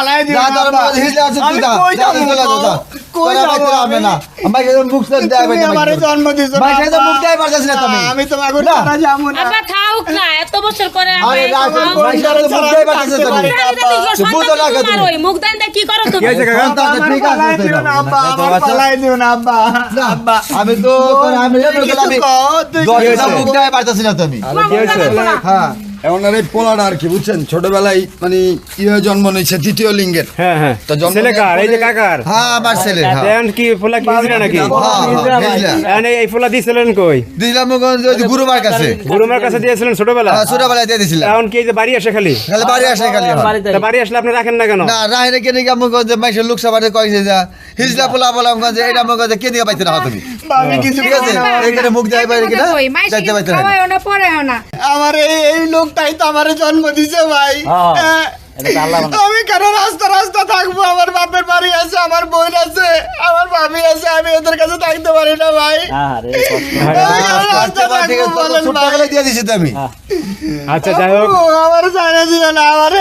ফালাই দিও যা তোর আব্বা। হিজলা আছে তুই আমি যা কই যা যাবো চলে যা কই তোরা যাবো বাইতে হবে না আমাকে মুখ তো দেয় তুমি আমারে জন্ম দিছো না, ভাই সেটা আব্বা। মুখ দেয় পারছিস না তুমি আমি তোমাকে না। ছাড়া যাবো না। আব্বা থাকুক না, এত বছর পরে আরে আব্বা রাখ এসব ভাই সেটা মুখ দেয় পারছিস না তুমি বুঝো না কে তুমি মুখ দেন কি করো তুমি? আব্বা, আমার ঠিক আছে, ফালাই দিও না, আব্বা, আমার ফালাই দিও না, আব্বা। আব্বা, আমি তো আমি তুই কিছু আমি কও, তুই দশ কিছু হাজার কও। মুখ দেয় পারছিস না তুমি তোমার মুখ দেন না। হ্যাঁ এমন আর এই পোলাটা আর কি বুঝছেন ছোটবেলায় মানে হয়ে জন্ম নিয়েছে তৃতীয় লিঙ্গের হ্যাঁ হ্যাঁ তা জন্ম ছেলে কার এই যে কাকার হ্যাঁ আমার ছেলে হ্যাঁ এখন কি ফুলা কি হিজড়া নাকি হ্যাঁ, হিজলা। এখন এই ফুলা দিয়েছিলেন কই দিলাম ওই গুরুমার কাছে গুরুমার কাছে দিয়েছিলেন ছোটবেলা হ্যাঁ, ছোটবেলায় দিয়ে দিছিলাম এখন কি এই যে বাড়ি আসে খালি খালি বাড়ি আসে খালি হ্যাঁ। তা বাড়ি আসলে আপনি রাখেন না কেন না রাহিনে কেন কি আমাকে যে মাইসের লোক সবারে কইছে যা হিজলা পোলা বললাম যে এটা আমাকে কে দিয়ে পাইতে না তুমি আমি কিছু ঠিক আছে কই না। এইখানে মুখ দেয় বাইরে কিনা যাইতে পাইতে না আমার এই লোকটাই তো আমার জন্ম দিছে ভাই। আমি কেন রাস্তা রাস্তা থাকবো? আমার বাপের বাড়ি আছে, আমার বোন আছে, আমার ভাবি আছে, আমি ওদের কাছে থাকতে পারি না ভাই। আমি কেন রাস্তা ঠিক থাকবো আছে বলেন ছোট ভাই? টাকা দিয়ে দিছি তো আমি আচ্ছা যাই হোক ও, আমার জানা দিও না, আমার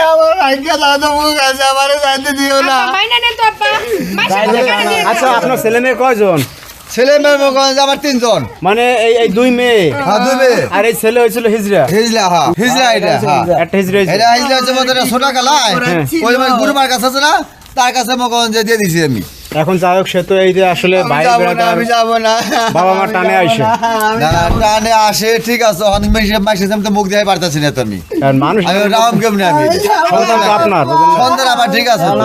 আজ্ঞা দাদা মুখ আছে, আমার জানতে দিও না। আচ্ছা আপনার ছেলে মেয়ে কয়জন ছেলে মেয়ে মগজ আমার তিনজন মানে এই দুই মেয়ে হ্যাঁ দুই মেয়ে আর এই ছেলে হয়েছিল হিজড়া হিজলা হ্যাঁ হিজলা এটা হ্যাঁ একটা হিজড়া হয়েছিল এটা হিজলা হচ্ছে মধ্যে ছোট কালায় ওই মানে গুরুমার কাছে আছে না তার কাছে মগজ দিয়ে দিছি আমি এখন যাই হোক সে তো এই যে আসলে আমি ভাই যাবো না, বেড়াদার আমি যাবো না। বাবা মা টানে আইসে না টানে আসে ঠিক আছে অনেক মাসে আমি তো মুখ দিয়ে পারতাছি না তো আমি কারণ মানুষ আমি রাম কেমনে আমি সন্তান তো আপনার সন্তান আমার ঠিক আছে তো।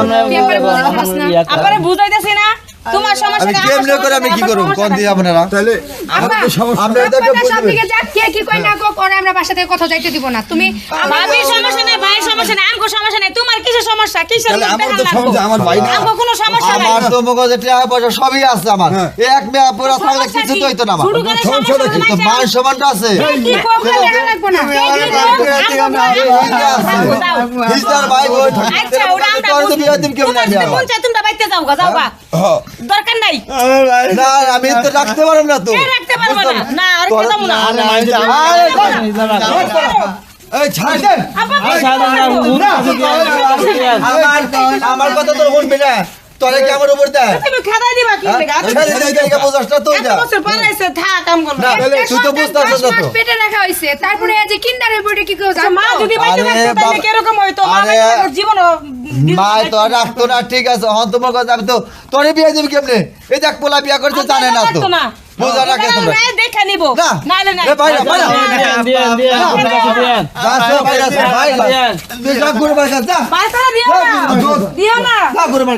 আব্বারে বুঝাইতেছি না, তোমার সমস্যা আমি নেই, আমার কেমনে করে আমি কি সমস্যা করব নেই, কোন দিয়ে আপনারা তাহলে আমার তো সমস্যা আমরা এটাকে বুঝবে ভাবির সমস্যা নেই, ভাইয়ের সমস্যা নেই, আমগো সমস্যা নেই, তোমার কিসের সমস্যা? কিসের তাহলে লোক আমার তো দেখান সমস্যা লাগবো? আমার ভাই না আমগো কোনো সমস্যা নাই। আমার তো মগজে টাকা পয়সা সবই আছে আমার এক মেয়ে পুরো থাকলে কিছু তো হইতো না আমার শুরু করে সমস্যাটা সমস্যা কি? তো নাই, মান সমানটা আছে কি করবো দেখা লাগবো না। তুমি আমার আমগো বাপ করে দিও না, আমগো দাও। হিজলার ভাই বোন আচ্ছা, ওরা আমরা তোর তো বুঝি। বিয়ে দিন কেমনে তোমার আমি যদি আবার? মন চায় তোমরা বাইতে যাও গা, যাও গা। হ্যাঁ। দরকার নাই। আমার ভাই না আমি তো রাখতে পারব না তো কে রাখতে পারবো না? না, আর কে যাবো না? আরে আমি যাবো না। এই ছাড় দেন আব্বা, কি করবো? আমার কথা তো শুনবি না তোরে কি আমার উপর দেয় তুমি খেদাই দিবা কি লেগা? বোঝাসটা তো এত বছর পড়াইছে, থাক কাম করবো। না তুই তো বুঝতেছিস না তো পেটে রাখা হয়েছে তারপরে আজ কিন্ডারের বইটা কি কেউ আচ্ছা, মা যদি বাইতে আরে থাকতো তাহলে বাবা- কিরকম হইতো? মা আরে বাইতে থাকতো জীবনও মা তো রাখতো না ঠিক আছে হন তোমার কথা আমি তো তোরে বিয়ে দিবি কেমনে এই দেখ পোলা বিয়া করতে জানে না তো বোঝা রাখে তোমরা দেখা নিব না নাহলে না এ ভাই ভাই যা সব ভাই ভাই তুই যা গুরু ভাই যা পাঁচটা দিও না দিও না যা গুরু ভাই